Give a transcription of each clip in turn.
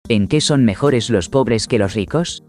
¿En qué son mejores los pobres que los ricos?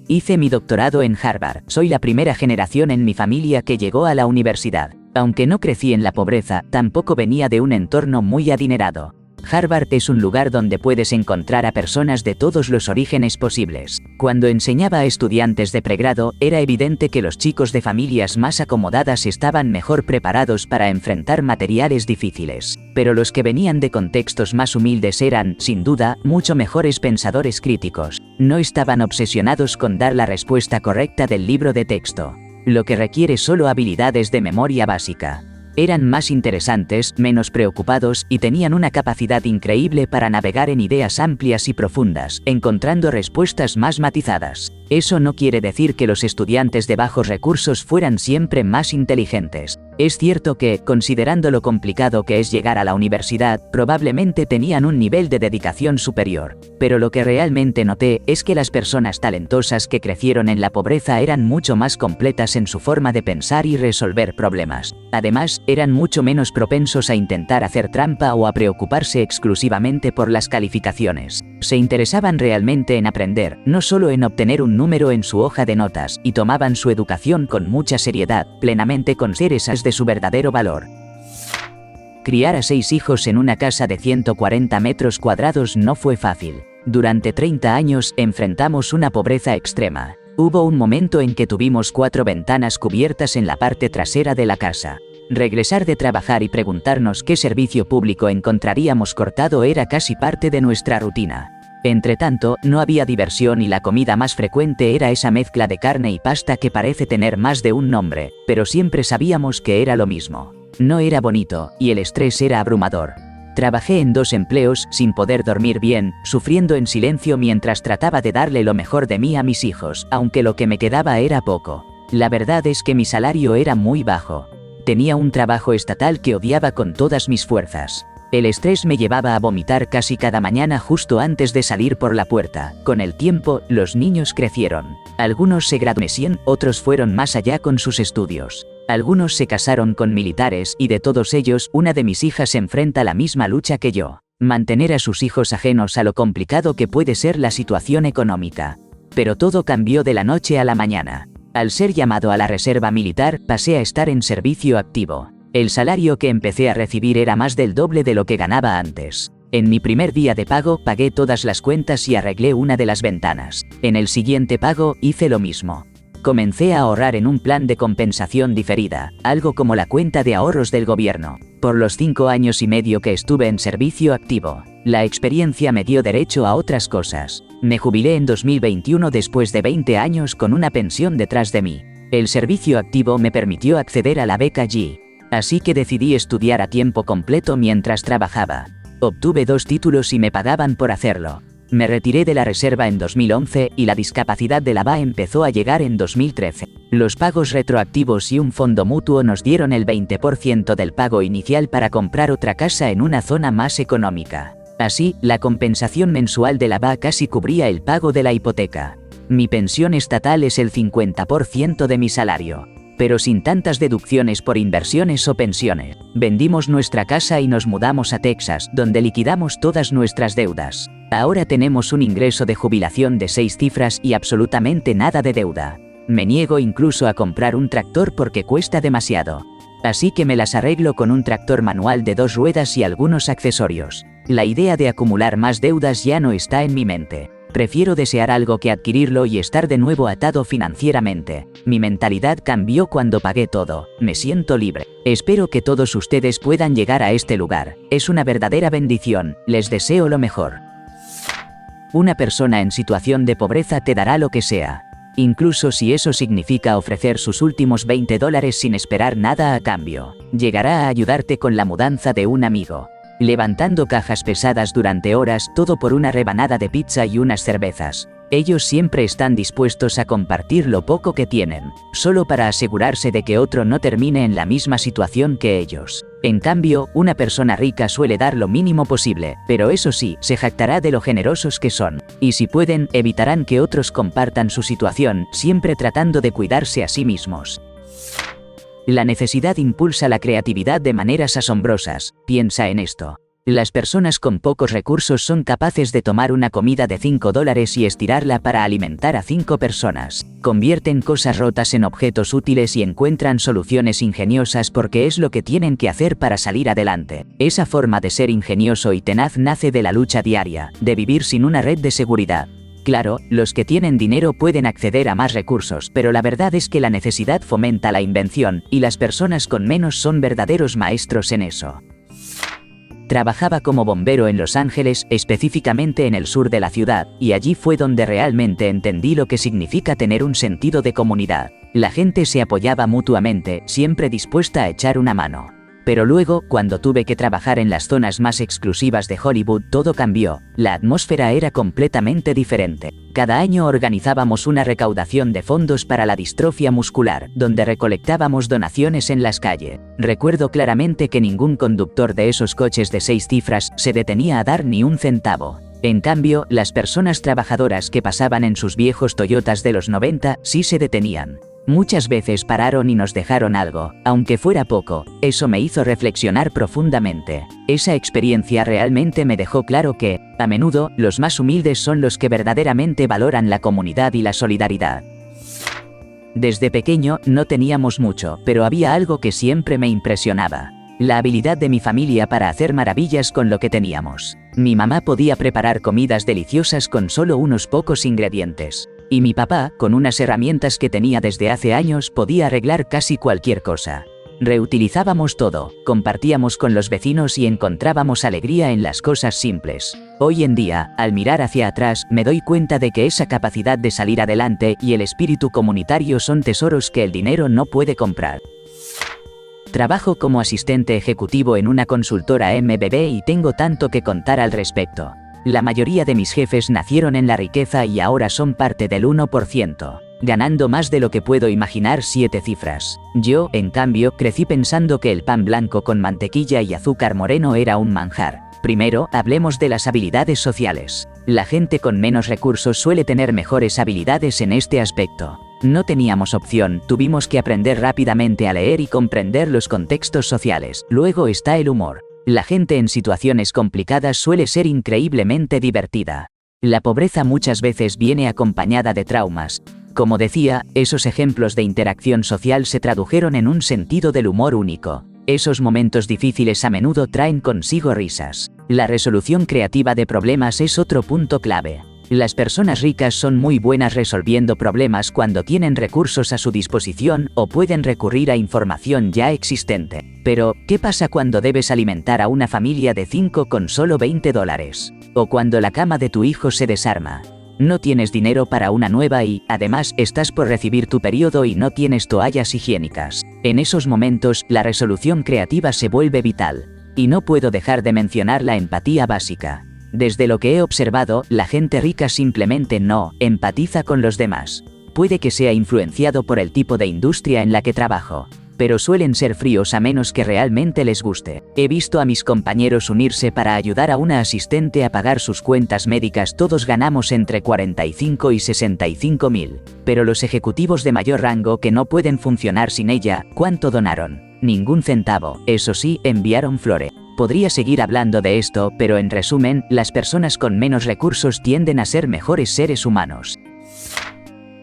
Hice mi doctorado en Harvard. Soy la primera generación en mi familia que llegó a la universidad. Aunque no crecí en la pobreza, tampoco venía de un entorno muy adinerado. Harvard es un lugar donde puedes encontrar a personas de todos los orígenes posibles. Cuando enseñaba a estudiantes de pregrado, era evidente que los chicos de familias más acomodadas estaban mejor preparados para enfrentar materiales difíciles. Pero los que venían de contextos más humildes eran, sin duda, mucho mejores pensadores críticos. No estaban obsesionados con dar la respuesta correcta del libro de texto, lo que requiere solo habilidades de memoria básica. Eran más interesantes, menos preocupados y tenían una capacidad increíble para navegar en ideas amplias y profundas, encontrando respuestas más matizadas. Eso no quiere decir que los estudiantes de bajos recursos fueran siempre más inteligentes. Es cierto que, considerando lo complicado que es llegar a la universidad, probablemente tenían un nivel de dedicación superior. Pero lo que realmente noté es que las personas talentosas que crecieron en la pobreza eran mucho más completas en su forma de pensar y resolver problemas. Además, eran mucho menos propensos a intentar hacer trampa o a preocuparse exclusivamente por las calificaciones. Se interesaban realmente en aprender, no solo en obtener un número en su hoja de notas, y tomaban su educación con mucha seriedad, plenamente conscientes de su verdadero valor. Criar a 6 hijos en una casa de 140 metros cuadrados no fue fácil. Durante 30 años enfrentamos una pobreza extrema. Hubo un momento en que tuvimos 4 ventanas cubiertas en la parte trasera de la casa. Regresar de trabajar y preguntarnos qué servicio público encontraríamos cortado era casi parte de nuestra rutina. Entretanto, no había diversión y la comida más frecuente era esa mezcla de carne y pasta que parece tener más de un nombre, pero siempre sabíamos que era lo mismo. No era bonito, y el estrés era abrumador. Trabajé en 2 empleos, sin poder dormir bien, sufriendo en silencio mientras trataba de darle lo mejor de mí a mis hijos, aunque lo que me quedaba era poco. La verdad es que mi salario era muy bajo. Tenía un trabajo estatal que odiaba con todas mis fuerzas. El estrés me llevaba a vomitar casi cada mañana justo antes de salir por la puerta. Con el tiempo, los niños crecieron. Algunos se graduaron, otros fueron más allá con sus estudios. Algunos se casaron con militares y de todos ellos, una de mis hijas enfrenta la misma lucha que yo. Mantener a sus hijos ajenos a lo complicado que puede ser la situación económica. Pero todo cambió de la noche a la mañana. Al ser llamado a la reserva militar, pasé a estar en servicio activo. El salario que empecé a recibir era más del doble de lo que ganaba antes. En mi primer día de pago, pagué todas las cuentas y arreglé una de las ventanas. En el siguiente pago, hice lo mismo. Comencé a ahorrar en un plan de compensación diferida, algo como la cuenta de ahorros del gobierno. Por los 5 años y medio que estuve en servicio activo, la experiencia me dio derecho a otras cosas. Me jubilé en 2021 después de 20 años con una pensión detrás de mí. El servicio activo me permitió acceder a la beca G. Así que decidí estudiar a tiempo completo mientras trabajaba. Obtuve 2 títulos y me pagaban por hacerlo. Me retiré de la reserva en 2011 y la discapacidad de la BA empezó a llegar en 2013. Los pagos retroactivos y un fondo mutuo nos dieron el 20% del pago inicial para comprar otra casa en una zona más económica. Así, la compensación mensual de la BA casi cubría el pago de la hipoteca. Mi pensión estatal es el 50% de mi salario. Pero sin tantas deducciones por inversiones o pensiones. Vendimos nuestra casa y nos mudamos a Texas, donde liquidamos todas nuestras deudas. Ahora tenemos un ingreso de jubilación de 6 cifras y absolutamente nada de deuda. Me niego incluso a comprar un tractor porque cuesta demasiado. Así que me las arreglo con un tractor manual de 2 ruedas y algunos accesorios. La idea de acumular más deudas ya no está en mi mente. Prefiero desear algo que adquirirlo y estar de nuevo atado financieramente. Mi mentalidad cambió cuando pagué todo. Me siento libre. Espero que todos ustedes puedan llegar a este lugar. Es una verdadera bendición. Les deseo lo mejor. Una persona en situación de pobreza te dará lo que sea. Incluso si eso significa ofrecer sus últimos $20 sin esperar nada a cambio. Llegará a ayudarte con la mudanza de un amigo. Levantando cajas pesadas durante horas, todo por una rebanada de pizza y unas cervezas. Ellos siempre están dispuestos a compartir lo poco que tienen, solo para asegurarse de que otro no termine en la misma situación que ellos. En cambio, una persona rica suele dar lo mínimo posible, pero eso sí, se jactará de lo generosos que son. Y si pueden, evitarán que otros compartan su situación, siempre tratando de cuidarse a sí mismos. La necesidad impulsa la creatividad de maneras asombrosas. Piensa en esto. Las personas con pocos recursos son capaces de tomar una comida de $5 y estirarla para alimentar a 5 personas. Convierten cosas rotas en objetos útiles y encuentran soluciones ingeniosas porque es lo que tienen que hacer para salir adelante. Esa forma de ser ingenioso y tenaz nace de la lucha diaria, de vivir sin una red de seguridad. Claro, los que tienen dinero pueden acceder a más recursos, pero la verdad es que la necesidad fomenta la invención, y las personas con menos son verdaderos maestros en eso. Trabajaba como bombero en Los Ángeles, específicamente en el sur de la ciudad, y allí fue donde realmente entendí lo que significa tener un sentido de comunidad. La gente se apoyaba mutuamente, siempre dispuesta a echar una mano. Pero luego, cuando tuve que trabajar en las zonas más exclusivas de Hollywood, todo cambió. La atmósfera era completamente diferente. Cada año organizábamos una recaudación de fondos para la distrofia muscular, donde recolectábamos donaciones en las calles. Recuerdo claramente que ningún conductor de esos coches de 6 cifras se detenía a dar ni un centavo. En cambio, las personas trabajadoras que pasaban en sus viejos Toyotas de los 90 sí se detenían. Muchas veces pararon y nos dejaron algo, aunque fuera poco. Eso me hizo reflexionar profundamente. Esa experiencia realmente me dejó claro que, a menudo, los más humildes son los que verdaderamente valoran la comunidad y la solidaridad. Desde pequeño no teníamos mucho, pero había algo que siempre me impresionaba: la habilidad de mi familia para hacer maravillas con lo que teníamos. Mi mamá podía preparar comidas deliciosas con solo unos pocos ingredientes. Y mi papá, con unas herramientas que tenía desde hace años, podía arreglar casi cualquier cosa. Reutilizábamos todo, compartíamos con los vecinos y encontrábamos alegría en las cosas simples. Hoy en día, al mirar hacia atrás, me doy cuenta de que esa capacidad de salir adelante y el espíritu comunitario son tesoros que el dinero no puede comprar. Trabajo como asistente ejecutivo en una consultora MBB y tengo tanto que contar al respecto. La mayoría de mis jefes nacieron en la riqueza y ahora son parte del 1%, ganando más de lo que puedo imaginar 7 cifras. Yo, en cambio, crecí pensando que el pan blanco con mantequilla y azúcar moreno era un manjar. Primero, hablemos de las habilidades sociales. La gente con menos recursos suele tener mejores habilidades en este aspecto. No teníamos opción, tuvimos que aprender rápidamente a leer y comprender los contextos sociales. Luego está el humor. La gente en situaciones complicadas suele ser increíblemente divertida. La pobreza muchas veces viene acompañada de traumas. Como decía, esos ejemplos de interacción social se tradujeron en un sentido del humor único. Esos momentos difíciles a menudo traen consigo risas. La resolución creativa de problemas es otro punto clave. Las personas ricas son muy buenas resolviendo problemas cuando tienen recursos a su disposición o pueden recurrir a información ya existente. Pero, ¿qué pasa cuando debes alimentar a una familia de 5 con solo $20? O cuando la cama de tu hijo se desarma. No tienes dinero para una nueva y, además, estás por recibir tu periodo y no tienes toallas higiénicas. En esos momentos, la resolución creativa se vuelve vital. Y no puedo dejar de mencionar la empatía básica. Desde lo que he observado, la gente rica simplemente no empatiza con los demás. Puede que sea influenciado por el tipo de industria en la que trabajo, pero suelen ser fríos a menos que realmente les guste. He visto a mis compañeros unirse para ayudar a una asistente a pagar sus cuentas médicas. Todos ganamos entre 45 y 65 mil, pero los ejecutivos de mayor rango que no pueden funcionar sin ella, ¿cuánto donaron? Ningún centavo. Eso sí, enviaron flores. Podría seguir hablando de esto, pero en resumen, las personas con menos recursos tienden a ser mejores seres humanos.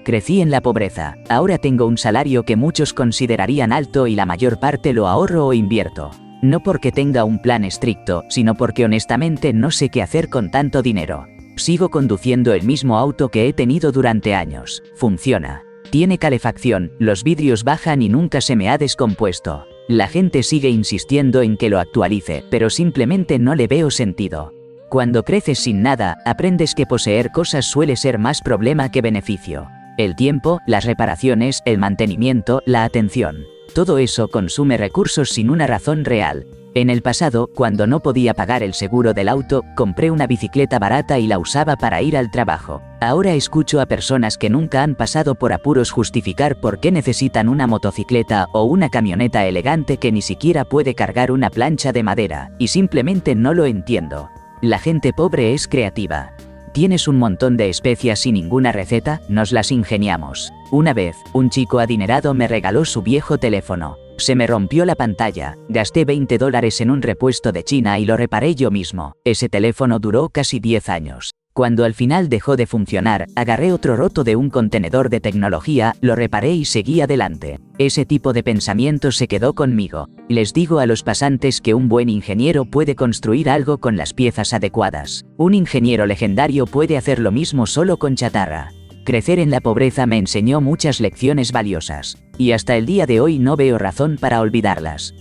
Crecí en la pobreza, ahora tengo un salario que muchos considerarían alto y la mayor parte lo ahorro o invierto. No porque tenga un plan estricto, sino porque honestamente no sé qué hacer con tanto dinero. Sigo conduciendo el mismo auto que he tenido durante años. Funciona. Tiene calefacción, los vidrios bajan y nunca se me ha descompuesto. La gente sigue insistiendo en que lo actualice, pero simplemente no le veo sentido. Cuando creces sin nada, aprendes que poseer cosas suele ser más problema que beneficio. El tiempo, las reparaciones, el mantenimiento, la atención. Todo eso consume recursos sin una razón real. En el pasado, cuando no podía pagar el seguro del auto, compré una bicicleta barata y la usaba para ir al trabajo. Ahora escucho a personas que nunca han pasado por apuros justificar por qué necesitan una motocicleta o una camioneta elegante que ni siquiera puede cargar una plancha de madera, y simplemente no lo entiendo. La gente pobre es creativa. ¿Tienes un montón de especias y ninguna receta? Nos las ingeniamos. Una vez, un chico adinerado me regaló su viejo teléfono. Se me rompió la pantalla, gasté $20 en un repuesto de China y lo reparé yo mismo. Ese teléfono duró casi 10 años. Cuando al final dejó de funcionar, agarré otro roto de un contenedor de tecnología, lo reparé y seguí adelante. Ese tipo de pensamiento se quedó conmigo. Les digo a los pasantes que un buen ingeniero puede construir algo con las piezas adecuadas. Un ingeniero legendario puede hacer lo mismo solo con chatarra. Crecer en la pobreza me enseñó muchas lecciones valiosas, y hasta el día de hoy no veo razón para olvidarlas.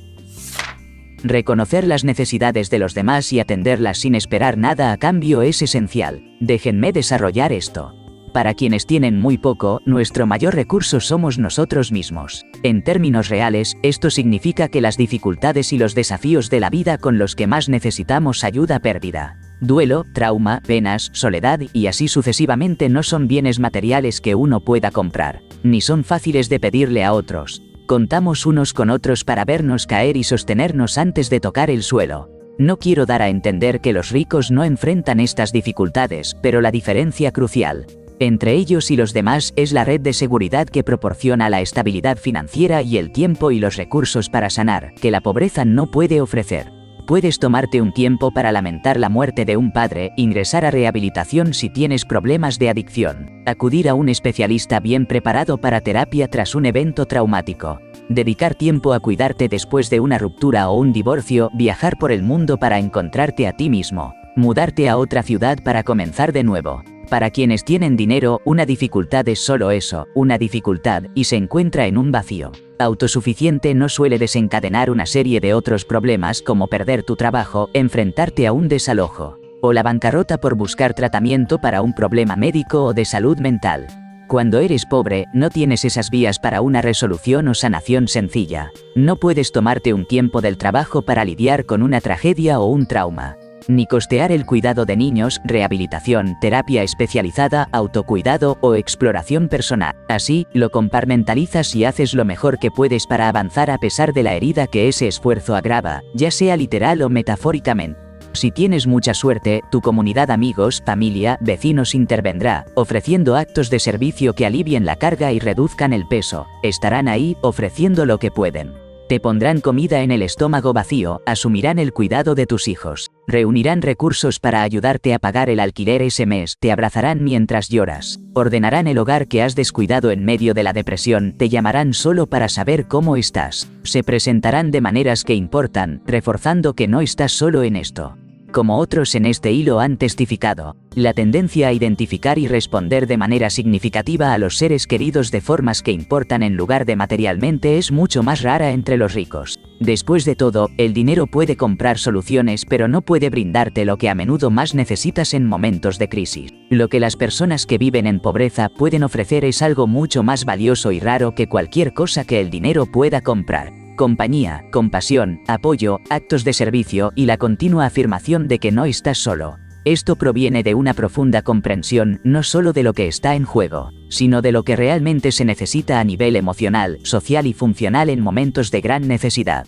Reconocer las necesidades de los demás y atenderlas sin esperar nada a cambio es esencial. Déjenme desarrollar esto. Para quienes tienen muy poco, nuestro mayor recurso somos nosotros mismos. En términos reales, esto significa que las dificultades y los desafíos de la vida con los que más necesitamos ayuda pérdida. Duelo, trauma, penas, soledad y así sucesivamente no son bienes materiales que uno pueda comprar, ni son fáciles de pedirle a otros. Contamos unos con otros para vernos caer y sostenernos antes de tocar el suelo. No quiero dar a entender que los ricos no enfrentan estas dificultades, pero la diferencia crucial entre ellos y los demás es la red de seguridad que proporciona la estabilidad financiera y el tiempo y los recursos para sanar, que la pobreza no puede ofrecer. Puedes tomarte un tiempo para lamentar la muerte de un padre, ingresar a rehabilitación si tienes problemas de adicción, acudir a un especialista bien preparado para terapia tras un evento traumático, dedicar tiempo a cuidarte después de una ruptura o un divorcio, viajar por el mundo para encontrarte a ti mismo, mudarte a otra ciudad para comenzar de nuevo. Para quienes tienen dinero, una dificultad es solo eso, una dificultad, y se encuentra en un vacío. Autosuficiente no suele desencadenar una serie de otros problemas como perder tu trabajo, enfrentarte a un desalojo, o la bancarrota por buscar tratamiento para un problema médico o de salud mental. Cuando eres pobre, no tienes esas vías para una resolución o sanación sencilla. No puedes tomarte un tiempo del trabajo para lidiar con una tragedia o un trauma, ni costear el cuidado de niños, rehabilitación, terapia especializada, autocuidado o exploración personal. Así, lo compartimentalizas y haces lo mejor que puedes para avanzar a pesar de la herida que ese esfuerzo agrava, ya sea literal o metafóricamente. Si tienes mucha suerte, tu comunidad, amigos, familia, vecinos intervendrá, ofreciendo actos de servicio que alivien la carga y reduzcan el peso. Estarán ahí, ofreciendo lo que pueden. Te pondrán comida en el estómago vacío, asumirán el cuidado de tus hijos, reunirán recursos para ayudarte a pagar el alquiler ese mes, te abrazarán mientras lloras, ordenarán el hogar que has descuidado en medio de la depresión, te llamarán solo para saber cómo estás, se presentarán de maneras que importan, reforzando que no estás solo en esto. Como otros en este hilo han testificado, la tendencia a identificar y responder de manera significativa a los seres queridos de formas que importan en lugar de materialmente es mucho más rara entre los ricos. Después de todo, el dinero puede comprar soluciones pero no puede brindarte lo que a menudo más necesitas en momentos de crisis. Lo que las personas que viven en pobreza pueden ofrecer es algo mucho más valioso y raro que cualquier cosa que el dinero pueda comprar. Compañía, compasión, apoyo, actos de servicio y la continua afirmación de que no estás solo. Esto proviene de una profunda comprensión no solo de lo que está en juego, sino de lo que realmente se necesita a nivel emocional, social y funcional en momentos de gran necesidad.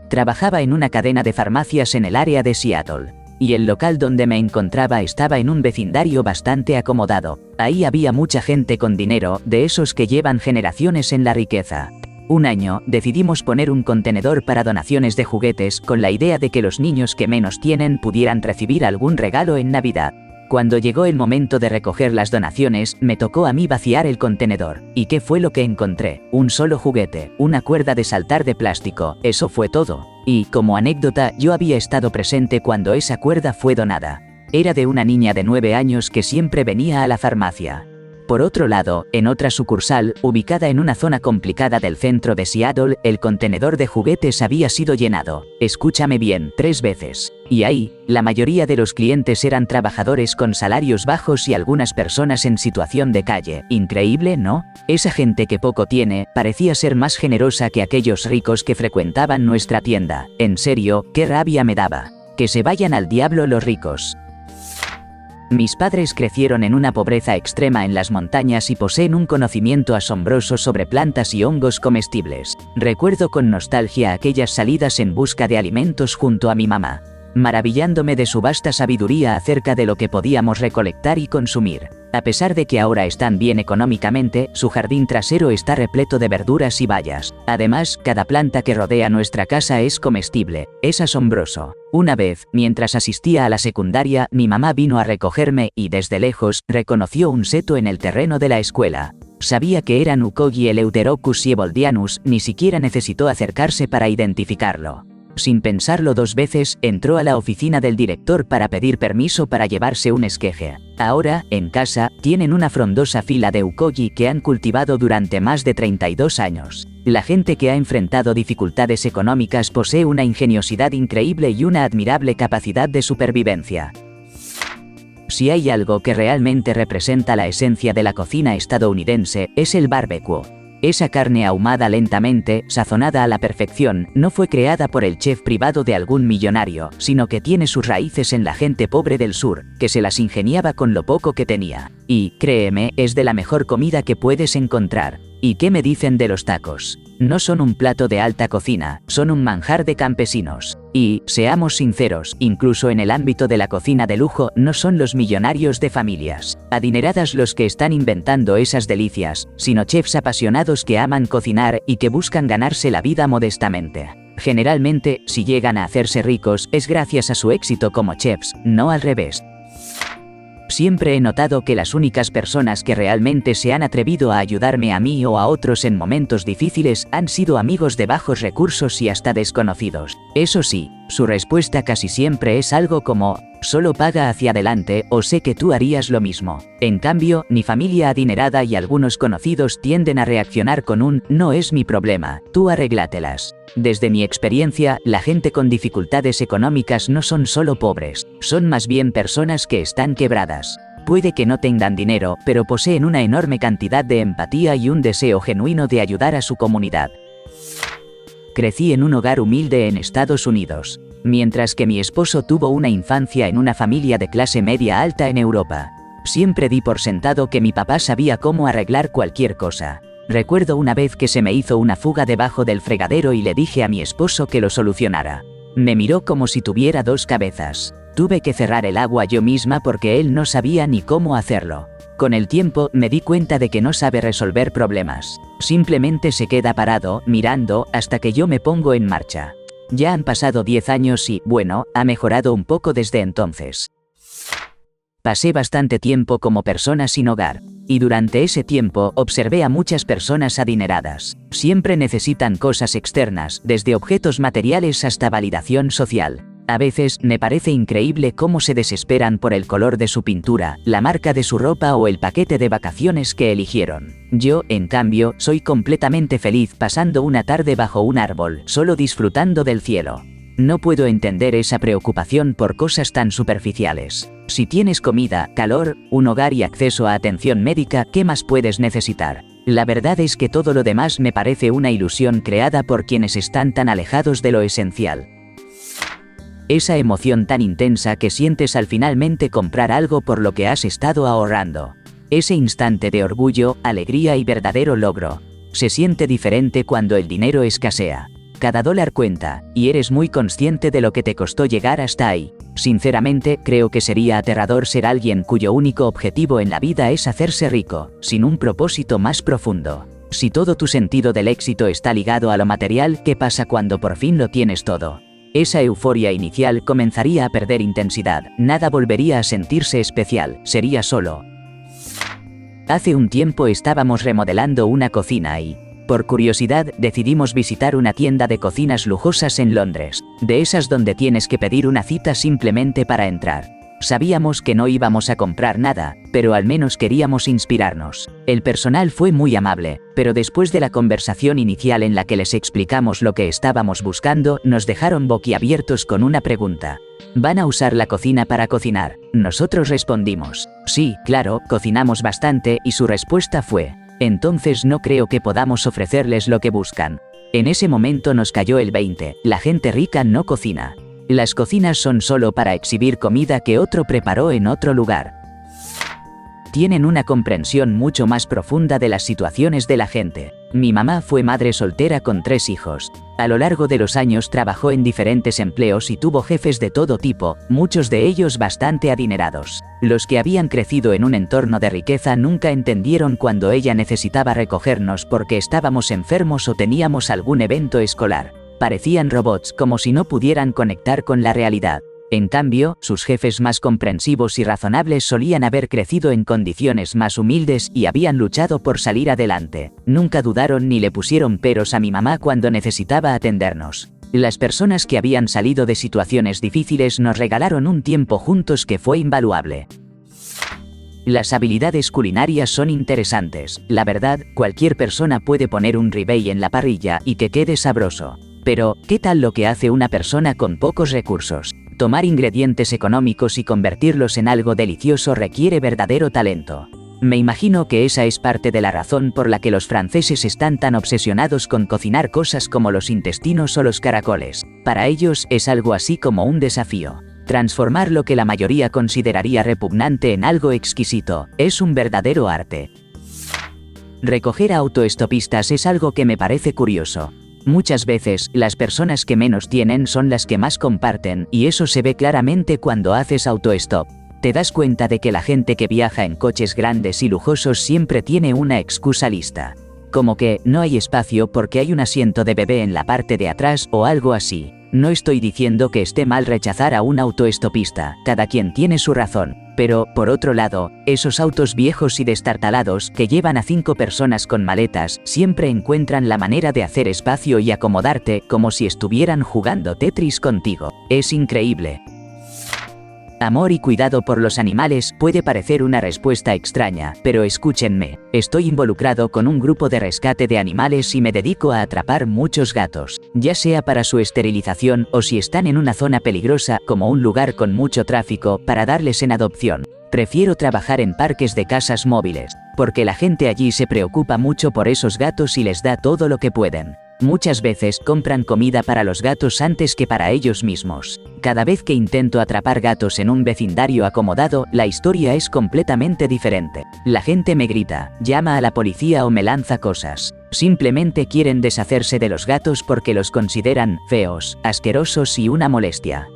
Trabajaba en una cadena de farmacias en el área de Seattle, y el local donde me encontraba estaba en un vecindario bastante acomodado. Ahí había mucha gente con dinero, de esos que llevan generaciones en la riqueza. Un año, decidimos poner un contenedor para donaciones de juguetes con la idea de que los niños que menos tienen pudieran recibir algún regalo en Navidad. Cuando llegó el momento de recoger las donaciones, me tocó a mí vaciar el contenedor. ¿Y qué fue lo que encontré? Un solo juguete, una cuerda de saltar de plástico, eso fue todo. Y, como anécdota, yo había estado presente cuando esa cuerda fue donada. Era de una niña de 9 años que siempre venía a la farmacia. Por otro lado, en otra sucursal, ubicada en una zona complicada del centro de Seattle, el contenedor de juguetes había sido llenado, escúchame bien, 3 veces. Y ahí, la mayoría de los clientes eran trabajadores con salarios bajos y algunas personas en situación de calle. Increíble, ¿no? Esa gente que poco tiene, parecía ser más generosa que aquellos ricos que frecuentaban nuestra tienda. En serio, qué rabia me daba. Que se vayan al diablo los ricos. Mis padres crecieron en una pobreza extrema en las montañas y poseen un conocimiento asombroso sobre plantas y hongos comestibles. Recuerdo con nostalgia aquellas salidas en busca de alimentos junto a mi mamá. maravillándome de su vasta sabiduría acerca de lo que podíamos recolectar y consumir. A pesar de que ahora están bien económicamente, su jardín trasero está repleto de verduras y bayas. Además, cada planta que rodea nuestra casa es comestible. Es asombroso. Una vez, mientras asistía a la secundaria, mi mamá vino a recogerme y, desde lejos, reconoció un seto en el terreno de la escuela. Sabía que era Nucogi Eleuterocus sieboldianus, ni siquiera necesitó acercarse para identificarlo. Sin pensarlo dos veces, entró a la oficina del director para pedir permiso para llevarse un esqueje. Ahora, en casa, tienen una frondosa fila de ukogi que han cultivado durante más de 32 años. La gente que ha enfrentado dificultades económicas posee una ingeniosidad increíble y una admirable capacidad de supervivencia. Si hay algo que realmente representa la esencia de la cocina estadounidense, es el barbecue. Esa carne ahumada lentamente, sazonada a la perfección, no fue creada por el chef privado de algún millonario, sino que tiene sus raíces en la gente pobre del sur, que se las ingeniaba con lo poco que tenía. Y, créeme, es de la mejor comida que puedes encontrar. ¿Y qué me dicen de los tacos? No son un plato de alta cocina, son un manjar de campesinos. Y, seamos sinceros, incluso en el ámbito de la cocina de lujo, no son los millonarios de familias adineradas los que están inventando esas delicias, sino chefs apasionados que aman cocinar y que buscan ganarse la vida modestamente. Generalmente, si llegan a hacerse ricos, es gracias a su éxito como chefs, no al revés. Siempre he notado que las únicas personas que realmente se han atrevido a ayudarme a mí o a otros en momentos difíciles han sido amigos de bajos recursos y hasta desconocidos. Eso sí, su respuesta casi siempre es algo como: solo paga hacia adelante, o sé que tú harías lo mismo. En cambio, mi familia adinerada y algunos conocidos tienden a reaccionar con un: no es mi problema, tú arréglatelas. Desde mi experiencia, la gente con dificultades económicas no son solo pobres, son más bien personas que están quebradas. Puede que no tengan dinero, pero poseen una enorme cantidad de empatía y un deseo genuino de ayudar a su comunidad. Crecí en un hogar humilde en Estados Unidos, mientras que mi esposo tuvo una infancia en una familia de clase media alta en Europa. Siempre di por sentado que mi papá sabía cómo arreglar cualquier cosa. Recuerdo una vez que se me hizo una fuga debajo del fregadero y le dije a mi esposo que lo solucionara. Me miró como si tuviera dos cabezas. Tuve que cerrar el agua yo misma porque él no sabía ni cómo hacerlo. Con el tiempo, me di cuenta de que no sabe resolver problemas. Simplemente se queda parado, mirando, hasta que yo me pongo en marcha. Ya han pasado 10 años y, bueno, ha mejorado un poco desde entonces. Pasé bastante tiempo como persona sin hogar. Y durante ese tiempo observé a muchas personas adineradas. Siempre necesitan cosas externas, desde objetos materiales hasta validación social. A veces, me parece increíble cómo se desesperan por el color de su pintura, la marca de su ropa o el paquete de vacaciones que eligieron. Yo, en cambio, soy completamente feliz pasando una tarde bajo un árbol, solo disfrutando del cielo. No puedo entender esa preocupación por cosas tan superficiales. Si tienes comida, calor, un hogar y acceso a atención médica, ¿qué más puedes necesitar? La verdad es que todo lo demás me parece una ilusión creada por quienes están tan alejados de lo esencial. Esa emoción tan intensa que sientes al finalmente comprar algo por lo que has estado ahorrando. Ese instante de orgullo, alegría y verdadero logro. Se siente diferente cuando el dinero escasea. Cada dólar cuenta, y eres muy consciente de lo que te costó llegar hasta ahí. Sinceramente, creo que sería aterrador ser alguien cuyo único objetivo en la vida es hacerse rico, sin un propósito más profundo. Si todo tu sentido del éxito está ligado a lo material, ¿qué pasa cuando por fin lo tienes todo? Esa euforia inicial comenzaría a perder intensidad, nada volvería a sentirse especial, sería solo. Hace un tiempo estábamos remodelando una cocina y, por curiosidad, decidimos visitar una tienda de cocinas lujosas en Londres, de esas donde tienes que pedir una cita simplemente para entrar. Sabíamos que no íbamos a comprar nada, pero al menos queríamos inspirarnos. El personal fue muy amable, pero después de la conversación inicial en la que les explicamos lo que estábamos buscando, nos dejaron boquiabiertos con una pregunta. ¿Van a usar la cocina para cocinar? Nosotros respondimos, sí, claro, cocinamos bastante, y su respuesta fue, entonces no creo que podamos ofrecerles lo que buscan. En ese momento nos cayó el 20, la gente rica no cocina. Las cocinas son solo para exhibir comida que otro preparó en otro lugar. Tienen una comprensión mucho más profunda de las situaciones de la gente. Mi mamá fue madre soltera con 3 hijos. A lo largo de los años trabajó en diferentes empleos y tuvo jefes de todo tipo, muchos de ellos bastante adinerados. Los que habían crecido en un entorno de riqueza nunca entendieron cuando ella necesitaba recogernos porque estábamos enfermos o teníamos algún evento escolar. Parecían robots, como si no pudieran conectar con la realidad. En cambio, sus jefes más comprensivos y razonables solían haber crecido en condiciones más humildes y habían luchado por salir adelante. Nunca dudaron ni le pusieron peros a mi mamá cuando necesitaba atendernos. Las personas que habían salido de situaciones difíciles nos regalaron un tiempo juntos que fue invaluable. Las habilidades culinarias son interesantes. La verdad, cualquier persona puede poner un ribeye en la parrilla y que quede sabroso. Pero, ¿qué tal lo que hace una persona con pocos recursos? Tomar ingredientes económicos y convertirlos en algo delicioso requiere verdadero talento. Me imagino que esa es parte de la razón por la que los franceses están tan obsesionados con cocinar cosas como los intestinos o los caracoles. Para ellos es algo así como un desafío. Transformar lo que la mayoría consideraría repugnante en algo exquisito es un verdadero arte. Recoger autoestopistas es algo que me parece curioso. Muchas veces, las personas que menos tienen son las que más comparten, y eso se ve claramente cuando haces autostop. Te das cuenta de que la gente que viaja en coches grandes y lujosos siempre tiene una excusa lista. Como que, no hay espacio porque hay un asiento de bebé en la parte de atrás o algo así. No estoy diciendo que esté mal rechazar a un autoestopista, cada quien tiene su razón. Pero, por otro lado, esos autos viejos y destartalados que llevan a 5 personas con maletas siempre encuentran la manera de hacer espacio y acomodarte como si estuvieran jugando Tetris contigo. Es increíble. Amor y cuidado por los animales puede parecer una respuesta extraña, pero escúchenme, estoy involucrado con un grupo de rescate de animales y me dedico a atrapar muchos gatos, ya sea para su esterilización o si están en una zona peligrosa como un lugar con mucho tráfico para darles en adopción. Prefiero trabajar en parques de casas móviles, porque la gente allí se preocupa mucho por esos gatos y les da todo lo que pueden. Muchas veces compran comida para los gatos antes que para ellos mismos. Cada vez que intento atrapar gatos en un vecindario acomodado, la historia es completamente diferente. La gente me grita, llama a la policía o me lanza cosas. Simplemente quieren deshacerse de los gatos porque los consideran feos, asquerosos y una molestia.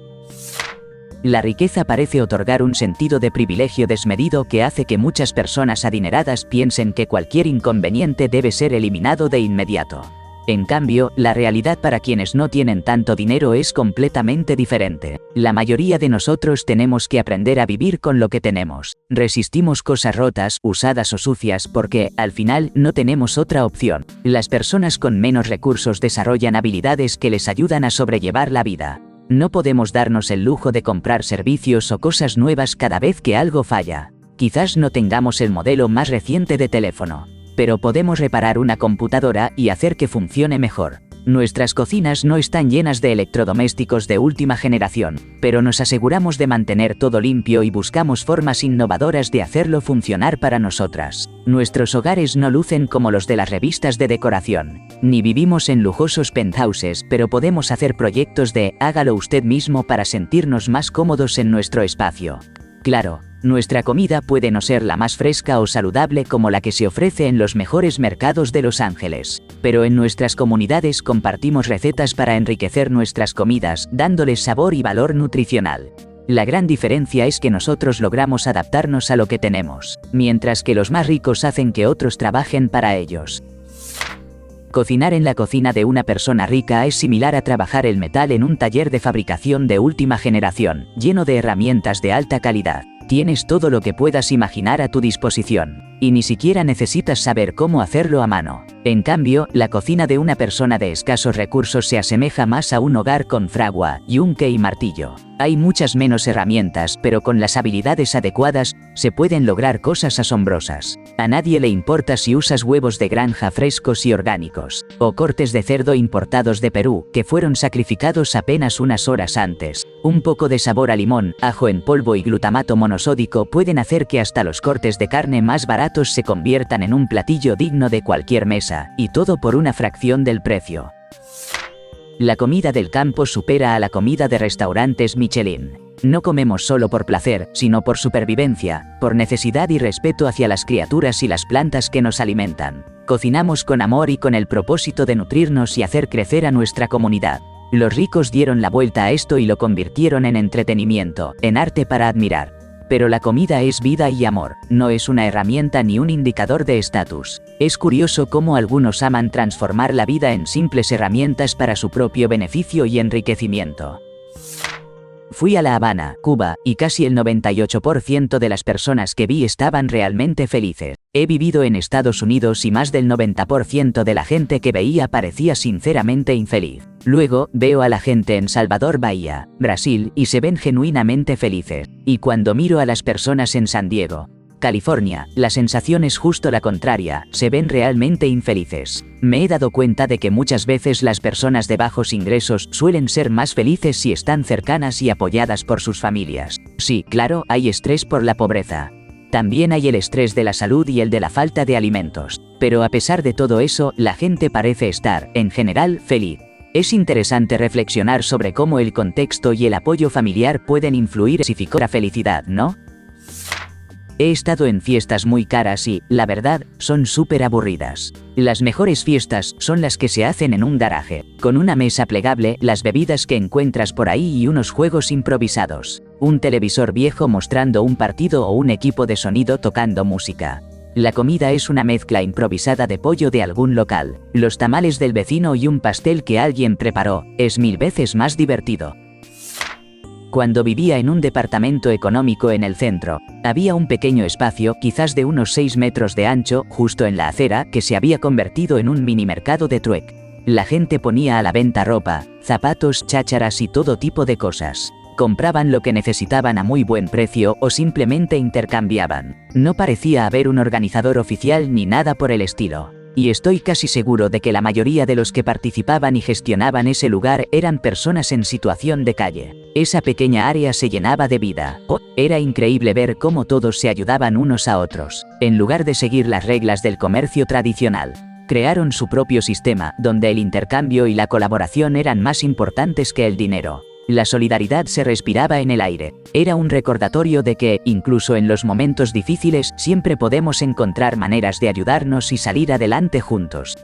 La riqueza parece otorgar un sentido de privilegio desmedido que hace que muchas personas adineradas piensen que cualquier inconveniente debe ser eliminado de inmediato. En cambio, la realidad para quienes no tienen tanto dinero es completamente diferente. La mayoría de nosotros tenemos que aprender a vivir con lo que tenemos. Resistimos cosas rotas, usadas o sucias porque, al final, no tenemos otra opción. Las personas con menos recursos desarrollan habilidades que les ayudan a sobrellevar la vida. No podemos darnos el lujo de comprar servicios o cosas nuevas cada vez que algo falla. Quizás no tengamos el modelo más reciente de teléfono, pero podemos reparar una computadora y hacer que funcione mejor. Nuestras cocinas no están llenas de electrodomésticos de última generación, pero nos aseguramos de mantener todo limpio y buscamos formas innovadoras de hacerlo funcionar para nosotras. Nuestros hogares no lucen como los de las revistas de decoración, ni vivimos en lujosos penthouses, pero podemos hacer proyectos de hágalo usted mismo para sentirnos más cómodos en nuestro espacio. Claro, nuestra comida puede no ser la más fresca o saludable como la que se ofrece en los mejores mercados de Los Ángeles, pero en nuestras comunidades compartimos recetas para enriquecer nuestras comidas, dándoles sabor y valor nutricional. La gran diferencia es que nosotros logramos adaptarnos a lo que tenemos, mientras que los más ricos hacen que otros trabajen para ellos. Cocinar en la cocina de una persona rica es similar a trabajar el metal en un taller de fabricación de última generación, lleno de herramientas de alta calidad. Tienes todo lo que puedas imaginar a tu disposición, y ni siquiera necesitas saber cómo hacerlo a mano. En cambio, la cocina de una persona de escasos recursos se asemeja más a un hogar con fragua, yunque y martillo. Hay muchas menos herramientas, pero con las habilidades adecuadas, se pueden lograr cosas asombrosas. A nadie le importa si usas huevos de granja frescos y orgánicos, o cortes de cerdo importados de Perú, que fueron sacrificados apenas unas horas antes. Un poco de sabor a limón, ajo en polvo y glutamato monosódico pueden hacer que hasta los cortes de carne más baratos se conviertan en un platillo digno de cualquier mesa, y todo por una fracción del precio. La comida del campo supera a la comida de restaurantes Michelin. No comemos solo por placer, sino por supervivencia, por necesidad y respeto hacia las criaturas y las plantas que nos alimentan. Cocinamos con amor y con el propósito de nutrirnos y hacer crecer a nuestra comunidad. Los ricos dieron la vuelta a esto y lo convirtieron en entretenimiento, en arte para admirar. Pero la comida es vida y amor, no es una herramienta ni un indicador de estatus. Es curioso cómo algunos aman transformar la vida en simples herramientas para su propio beneficio y enriquecimiento. Fui a La Habana, Cuba, y casi el 98% de las personas que vi estaban realmente felices. He vivido en Estados Unidos y más del 90% de la gente que veía parecía sinceramente infeliz. Luego, veo a la gente en Salvador Bahía, Brasil, y se ven genuinamente felices. Y cuando miro a las personas en San Diego, California, la sensación es justo la contraria, se ven realmente infelices. Me he dado cuenta de que muchas veces las personas de bajos ingresos suelen ser más felices si están cercanas y apoyadas por sus familias. Sí, claro, hay estrés por la pobreza. También hay el estrés de la salud y el de la falta de alimentos. Pero a pesar de todo eso, la gente parece estar, en general, feliz. Es interesante reflexionar sobre cómo el contexto y el apoyo familiar pueden influir en la felicidad, ¿no? He estado en fiestas muy caras y, la verdad, son súper aburridas. Las mejores fiestas son las que se hacen en un garaje, con una mesa plegable, las bebidas que encuentras por ahí y unos juegos improvisados. Un televisor viejo mostrando un partido o un equipo de sonido tocando música. La comida es una mezcla improvisada de pollo de algún local, los tamales del vecino y un pastel que alguien preparó. Es 1000 veces más divertido. Cuando vivía en un departamento económico en el centro, había un pequeño espacio, quizás de unos 6 metros de ancho, justo en la acera, que se había convertido en un mini mercado de trueque. La gente ponía a la venta ropa, zapatos, chácharas y todo tipo de cosas. Compraban lo que necesitaban a muy buen precio o simplemente intercambiaban. No parecía haber un organizador oficial ni nada por el estilo. Y estoy casi seguro de que la mayoría de los que participaban y gestionaban ese lugar eran personas en situación de calle. Esa pequeña área se llenaba de vida. Era increíble ver cómo todos se ayudaban unos a otros. En lugar de seguir las reglas del comercio tradicional, crearon su propio sistema, donde el intercambio y la colaboración eran más importantes que el dinero. La solidaridad se respiraba en el aire. Era un recordatorio de que, incluso en los momentos difíciles, siempre podemos encontrar maneras de ayudarnos y salir adelante juntos.